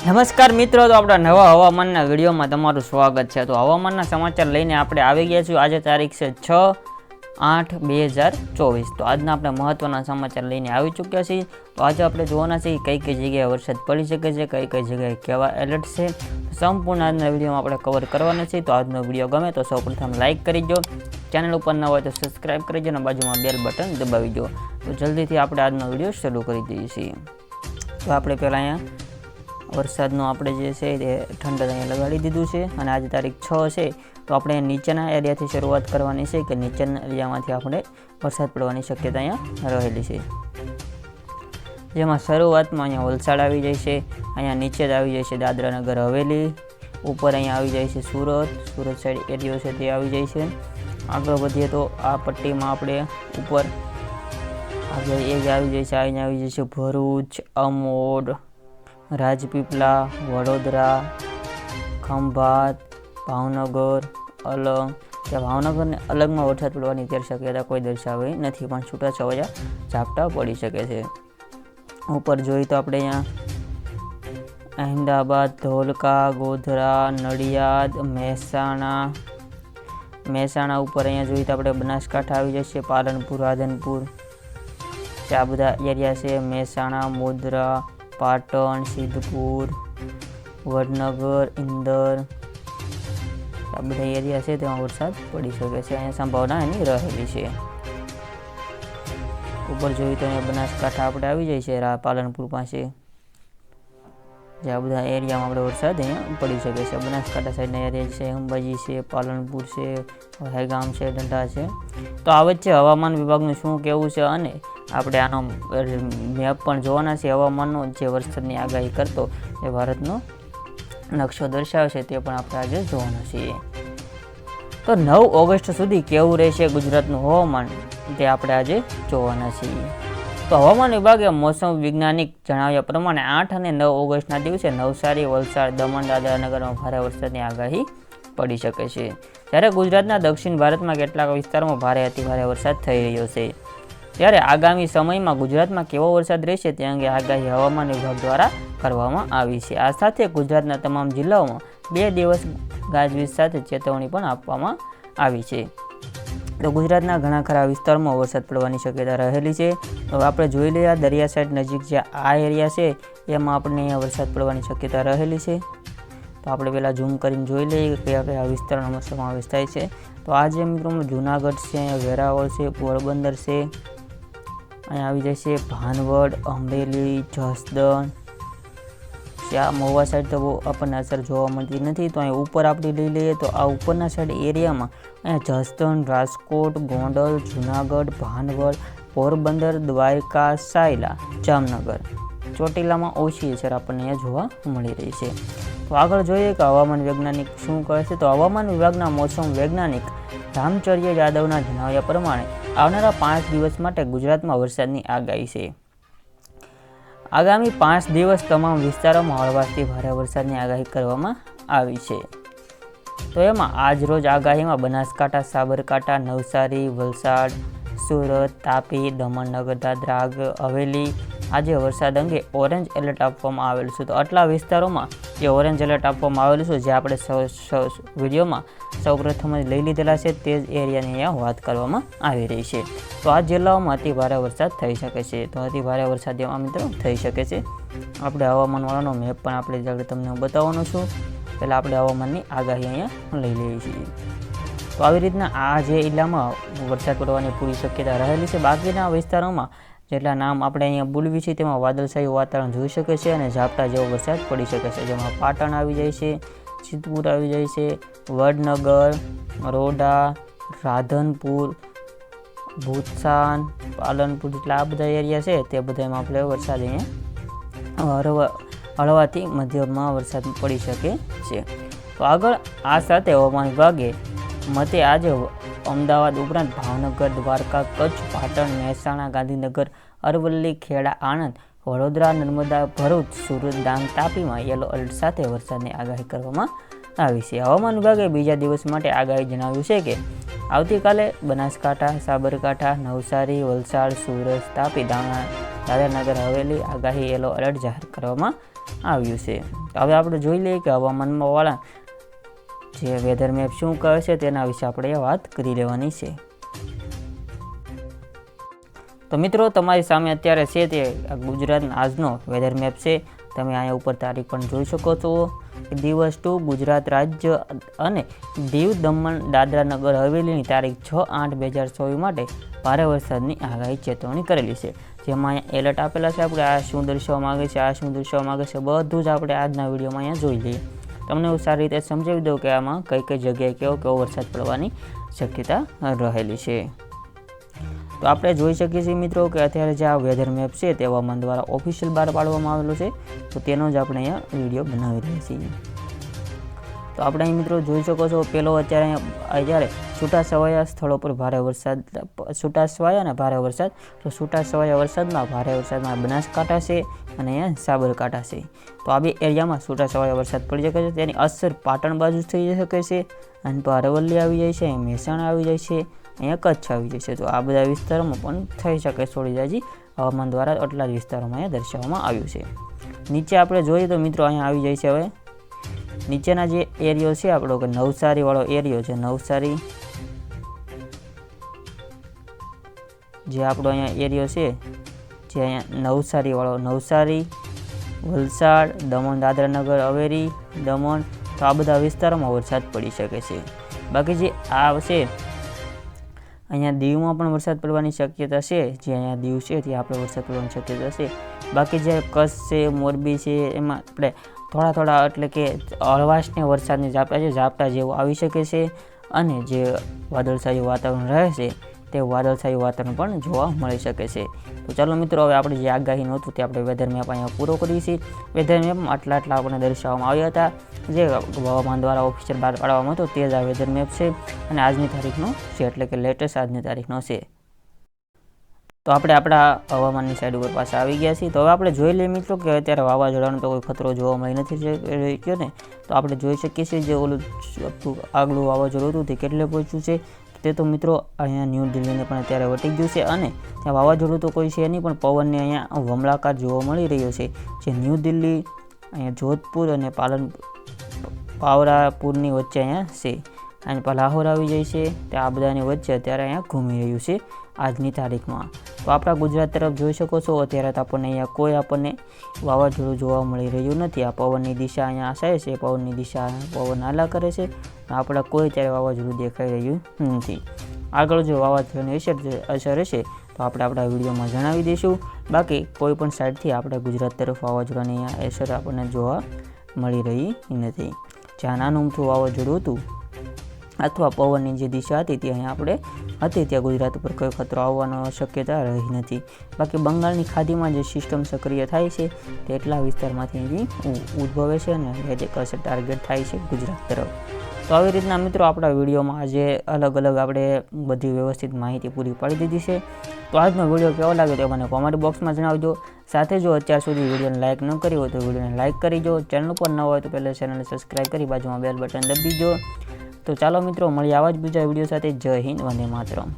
નમસ્કાર મિત્રો, તો આપણા નવા હવામાનના વિડીયોમાં તમારું સ્વાગત છે। તો હવામાનના સમાચાર લઈને આપણે આવી ગયા છીએ। આજે તારીખ છે 6/8/2024। તો આજના આપણે મહત્વના સમાચાર લઈને આવી ચૂક્યા છીએ। તો આજે આપણે જોવાના છે કઈ કઈ જગ્યાએ વરસાદ પડી શકે છે, કઈ કઈ જગ્યાએ કેવા એલર્ટ છે, સંપૂર્ણ આજના વિડીયોમાં આપણે કવર કરવાના છીએ। તો આજનો વિડીયો ગમે તો સૌપ્રથમ લાઇક કરી દો, ચેનલ ઉપર ન હોય તો સબસ્ક્રાઈબ કરી દો અને બાજુમાં બેલ બટન દબાવી દો। તો જલ્દીથી આપણે આજનો વિડીયો શરૂ કરી દઈએ છીએ। તો આપણે પહેલાં અહીંયા વરસાદનો આપણે જે છે એ ઠંડક અહીંયા લગાડી દીધું છે અને આજે તારીખ 6 છે। તો આપણે નીચેના એરિયાથી શરૂઆત કરવાની છે કે નીચેના એરિયામાંથી આપણે વરસાદ પડવાની શક્યતા અહીંયા રહેલી છે। જેમાં શરૂઆતમાં અહીંયા વલસાડ આવી જાય છે, અહીંયા નીચે જ આવી જાય છે દાદરા નગર હવેલી, ઉપર અહીંયા આવી જાય છે સુરત સાઈડ એરિયો છે તે આવી જાય છે। આગળ વધીએ તો આ પટ્ટીમાં આપણે ઉપર આગળ એ જ આવી જાય છે, અહીંયા આવી જાય છે ભરૂચ, અમોદ, રાજપીપળા, વડોદરા, ખંભાત, ભાવનગર, અલંગ। ત્યાં ભાવનગરને અલગમાં વરસાદ પડવાની અત્યારે શક્યતા કોઈ દર્શાવી નથી, પણ છૂટાછવાયા ઝાપટા પડી શકે છે। ઉપર જોઈએ તો આપણે અહીંયા અહેમદાબાદ, ધોલકા, ગોધરા, નડિયાદ, મહેસાણા ઉપર અહીંયા જોઈએ તો આપણે બનાસકાંઠા આવી જશે, પાલનપુર, રાધનપુર, આ બધા એરિયા છે। મહેસાણા, મોદરા, પાટણ, સિદ્ધપુર, વડનગર, ઇન્દર, આ બધા એરિયા છે તેમાં વરસાદ પડી શકે છે, અહીંયા સંભાવના એની રહેલી છે। ઉપર જોઈએ તો અહીંયા બનાસકાંઠા આપણે આવી જાય છે પાલનપુર પાસે, જે આ બધા એરિયામાં આપણે વરસાદ અહીંયા પડી શકે છે। બનાસકાંઠા સાઈડના એરિયા છે, અંબાજી છે, પાલનપુર છે, વહેગામ છે, ડંડા છે। તો આવે જ છે હવામાન વિભાગનું શું કહેવું છે અને આપણે આનો મેપ પણ જોવાના છે હવામાનનો, જે વરસાદની આગાહી કરતો એ ભારતનો નકશો દર્શાવે છે તે પણ આપણે આજે જોવાના છીએ। તો 9 ઓગસ્ટ સુધી કેવું રહેશે ગુજરાતનું હવામાન તે આપણે આજે જોવાના છીએ। તો હવામાન વિભાગે મોસમ વૈજ્ઞાનિક જણાવ્યા પ્રમાણે 8 અને 9 ઓગસ્ટના દિવસે નવસારી, વલસાડ, દમણ, દાદરાનગરમાં ભારે વરસાદની આગાહી પડી શકે છે, જ્યારે ગુજરાતના દક્ષિણ ભારતમાં કેટલાક વિસ્તારોમાં ભારે અતિભારે વરસાદ થઈ રહ્યો છે। ત્યારે આગામી સમયમાં ગુજરાતમાં કેવો વરસાદ રહેશે તે અંગે આગાહી હવામાન વિભાગ દ્વારા કરવામાં આવી છે। આ સાથે ગુજરાતના તમામ જિલ્લાઓમાં 2 દિવસ ગાજવીજ સાથે ચેતવણી પણ આપવામાં આવી છે। તો ગુજરાતના ઘણા ખરા વિસ્તારોમાં વરસાદ પડવાની શક્યતા રહેલી છે। તો આપણે જોઈ લઈએ દરિયા સાઈડ નજીક જે આ એરિયા છે એમાં આપણને અહીંયા વરસાદ પડવાની શક્યતા રહેલી છે। તો આપણે પહેલાં ઝૂમ કરીને જોઈ લઈએ કે કયા કયા વિસ્તારોનો સમાવેશ થાય છે। તો આ જે મિત્રો જુનાગઢ છે, વેરાવળ છે, પોરબંદર છે, અહીંયા આવી જાય છે ભાનવડ, અમરેલી, જસદણ, આ મહુવા સાઈડ તો બહુ આપણને અસર જોવા મળતી નથી। તો અહીં ઉપર આપણે લઈ લઈએ તો આ ઉપરના સાઈડ એરિયામાં અહીંયા જસદણ, રાજકોટ, ગોંડલ, જુનાગઢ, ભાનવડ, પોરબંદર, દ્વારકા, સાયલા, જામનગર, ચોટીલામાં ઓછી અસર આપણને અહીંયા જોવા મળી રહી છે। તો આગળ જોઈએ કે હવામાન વૈજ્ઞાનિક શું કહે છે। તો હવામાન વિભાગના મોસમ વૈજ્ઞાનિક રામચર્ય યાદવના જણાવ્યા પ્રમાણે આવનારા 5 દિવસ માટે ગુજરાતમાં વરસાદની આગાહી છે। આગામી 5 દિવસ તમામ વિસ્તારોમાં હળવાથી ભારે વરસાદની આગાહી કરવામાં આવી છે। તો એમાં આજ રોજ આગાહીમાં બનાસકાંઠા, સાબરકાંઠા, નવસારી, વલસાડ, સુરત, તાપી, દમણનગર, દાદરા હવેલી આજે વરસાદ અંગે ઓરેન્જ એલર્ટ આપવામાં આવેલું છે। તો આટલા વિસ્તારોમાં જે ઓરેન્જ એલર્ટ આપવામાં આવેલું છે, જે આપણે વિડીયોમાં સૌપ્રથમ જ લઈ લીધેલા છે, તે જ એરિયાની અહીંયા વાત કરવામાં આવી રહી છે। તો આ જિલ્લાઓમાં અતિ ભારે વરસાદ થઈ શકે છે। તો અતિ ભારે વરસાદ એમાં મિત્રો થઈ શકે છે। આપણે હવામાનવાળાનો મેપ પણ આપણે આગળ તમને બતાવવાનો છું, પહેલાં આપણે હવામાનની આગાહી અહીંયા લઈ લઈએ છીએ। તો આવી રીતના આ જે જિલ્લામાં વરસાદ પડવાની પૂરી શક્યતા રહેલી છે। બાકીના વિસ્તારોમાં જેટલા નામ આપણે અહીંયા બોલવી છે તેમાં વાદળછાયું વાતાવરણ જોઈ શકે છે અને ઝાપટા જેવો વરસાદ પડી શકે છે, જેમાં પાટણ આવી જાય છે, સિદ્ધપુર આવી જાય છે, વડનગર, રોડા, રાધનપુર, ભૂતસાન, પાલનપુર, જેટલા આ બધા એરિયા છે તે બધામાં આપણે વરસાદ અહીંયા હળવાથી મધ્યમમાં વરસાદ પડી શકે છે। તો આગળ આ સાથે હવામાન વિભાગે મતે આજે અમદાવાદ ઉપરાંત ભાવનગર, દ્વારકા, કચ્છ, પાટણ, મહેસાણા, ગાંધીનગર, અરવલ્લી, ખેડા, આણંદ, વડોદરા, નર્મદા, ભરૂચ, સુરત, ડાંગ, તાપીમાં યલો એલર્ટ સાથે વરસાદની આગાહી કરવામાં આવી છે। હવામાન વિભાગે બીજા દિવસ માટે આગાહી જણાવ્યું છે કે આવતીકાલે બનાસકાંઠા, સાબરકાંઠા, નવસારી, વલસાડ, સુરત, તાપી, દાદરાનગર હવેલી આગાહી યલો એલર્ટ જાહેર કરવામાં આવ્યું છે. હવે આપણે જોઈ લઈએ કે હવામાનમાં વાળા જે વેધર મેપ શું કહે છે તેના વિશે આપણે વાત કરી લેવાની છે. તો મિત્રો તમારી સામે અત્યારે છે તે ગુજરાતનો આજનો વેધર મેપ છે. તમે અહીંયા ઉપર તારીખ પણ જોઈ શકો છો. દિવસ 2 ગુજરાત રાજ્ય અને દીવ દમણ દાદરા નગર હવેલીની તારીખ 6/8/2024 માટે ભારે વરસાદની આગાહી ચેતવણી કરેલી છે. જેમાં અહીંયા એલર્ટ આપેલા છે. આપણે આ શું દર્શાવવા માગે છે, આ શું દર્શાવવા માગે છે, બધું જ આપણે આજના વિડીયોમાં અહીંયા જોઈ લઈએ. તમને હું સારી રીતે સમજાવી દઉં કે આમાં કઈ કઈ જગ્યાએ કેવો વરસાદ પડવાની શક્યતા રહેલી છે. તો આપણે જોઈ શકીએ છીએ મિત્રો કે અત્યારે જે આ વેધર મેપ છે તે હવામાન દ્વારા ઓફિશિયલ બહાર પાડવામાં આવેલો છે. તો તેનો જ આપણે અહીંયા વિડીયો બનાવી રહ્યા છીએ. તો આપણે અહીં મિત્રો જોઈ શકો છો પેલો અત્યારે છૂટાછવાયા સ્થળો પર ભારે વરસાદ, છૂટાછવાયા અને ભારે વરસાદ. તો છૂટાછવાયા વરસાદમાં ભારે વરસાદમાં બનાસકાંઠા છે અને અહીંયા સાબરકાંઠા છે. તો આ બે એરિયામાં છૂટાછવાયા વરસાદ પડી શકે છે. તેની અસર પાટણ બાજુ થઈ શકે છે અને અરવલ્લી આવી જાય છે, મહેસાણા આવી જાય છે, અહીંયા કચ્છ આવી જાય છે. તો આ બધા વિસ્તારોમાં પણ થઈ શકે છોડી જાય. હવામાન દ્વારા આટલા જ વિસ્તારોમાં અહીંયા દર્શાવવામાં આવ્યું છે. નીચે આપણે જોઈએ તો મિત્રો અહીંયા આવી જાય છે. હવે નીચેના જે એરિયો છે આપણો કે નવસારી વાળો એરિયો છે, નવસારી જે આપણો અહીંયા એરિયો છે જે અહીંયા નવસારી વાળો, નવસારી, વલસાડ, દમણ દાદરા નગર હવેલી, દમણ, તો આ બધા વિસ્તારોમાં વરસાદ પડી શકે છે. બાકી જે આ છે અહીંયા દીવમાં પણ વરસાદ પડવાની શક્યતા છે. જે અહીંયા દીવ છે ત્યાં આપણે વરસાદ પડવાની શક્યતા છે. બાકી જે કચ્છ છે, મોરબી છે, એમાં આપણે થોડા એટલે કે હળવાશને વરસાદની ઝાપટા જેવું આવી શકે છે. અને જે વાદળછાયું વાતાવરણ રહે છે તે વાદળછાયું વાતાવરણ પણ જોવા મળી શકે છે. તો ચાલો મિત્રો, હવે આપણે જે આગાહીનું હતું તે આપણે વેધર મેપ અહીંયા પૂરો કરીએ છીએ. વેધર મેપમાં આટલા આપણને દર્શાવવામાં આવ્યા હતા. જે હવામાન દ્વારા ઓફિશિયલ બહાર પાડવામાં હતો તે જ આ વેધર મેપ છે અને આજની તારીખનો છે, એટલે કે લેટેસ્ટ આજની તારીખનો છે. તો આપણે આપણા હવામાનની સાઈડ ઉપર પાછા આવી ગયા છીએ. તો હવે આપણે જોઈ લઈએ મિત્રો કે અત્યારે વાવાઝોડાનો તો કોઈ ખતરો જોવા મળી નથી રહ્યો ને. તો આપણે જોઈ શકીએ છીએ જે ઓલું આગલું વાવાઝોડું હતું તે કેટલે પહોંચ્યું છે. તે તો મિત્રો અહીંયા ન્યૂ દિલ્હીને પણ અત્યારે વટી ગયું છે અને ત્યાં વાવાઝોડું તો કોઈ છે નહીં, પણ પવનને અહીંયા વમળાકાર જોવા મળી રહ્યો છે. જે ન્યૂ દિલ્હી, અહીંયા જોધપુર અને પાવરાપુરની વચ્ચે અહીંયા છે. અને લાહોર આવી જાય છે. તે આ બધાની વચ્ચે અત્યારે અહીંયા ઘૂમી રહ્યું છે આજની તારીખમાં. તો આપણા ગુજરાત તરફ જોઈ શકો છો અત્યારે તો અહીંયા કોઈ વાવાઝોડું જોવા મળી રહ્યું નથી. આ પવનની દિશા અહીંયા આસાય છે, પવનની દિશા પવન હાલા કરે છે. આપણા કોઈ ત્યારે વાવાઝોડું દેખાઈ રહ્યું નથી. આગળ જો વાવાઝોડાની અસર હશે તો આપણે આપણા વિડીયોમાં જણાવી દઈશું. બાકી કોઈ પણ સાઈડથી આપણે ગુજરાત તરફ વાવાઝોડાની અહીંયા અસર આપણને જોવા મળી રહી નથી. જ્યાં નાનું અમથું વાવાઝોડું હતું અથવા પવનની જે દિશા હતી તે અહીંયા આપણે ત્યાં ગુજરાત ઉપર કોઈ ખતરો આવવાનો શક્યતા રહી નથી. બાકી બંગાળની ખાડીમાં જે સિસ્ટમ સક્રિય થાય છે તે એટલા વિસ્તારમાંથી ઉદ્ભવે છે અને એક અસર ટાર્ગેટ થાય છે ગુજરાત તરફ. તો આવી રીતના મિત્રો આપણા વિડીયોમાં આજે અલગ આપણે બધી વ્યવસ્થિત માહિતી પૂરી પાડી દીધી છે. તો આજનો વિડીયો કેવો લાગે તો મને કોમેન્ટ બોક્સમાં જણાવજો. સાથે જો અત્યાર સુધી વિડીયોને લાઇક ન કરી હોય તો વિડીયોને લાઇક કરી જો. ચેનલ પર ન હોય તો પહેલાં ચેનલને સબસ્ક્રાઈબ કરી બાજુમાં બેલ બટન દબી દો. તો ચાલો મિત્રો, મળીએ આવા જ બીજા વિડીયો સાથે. જય હિન્દ, વંદે માતરમ.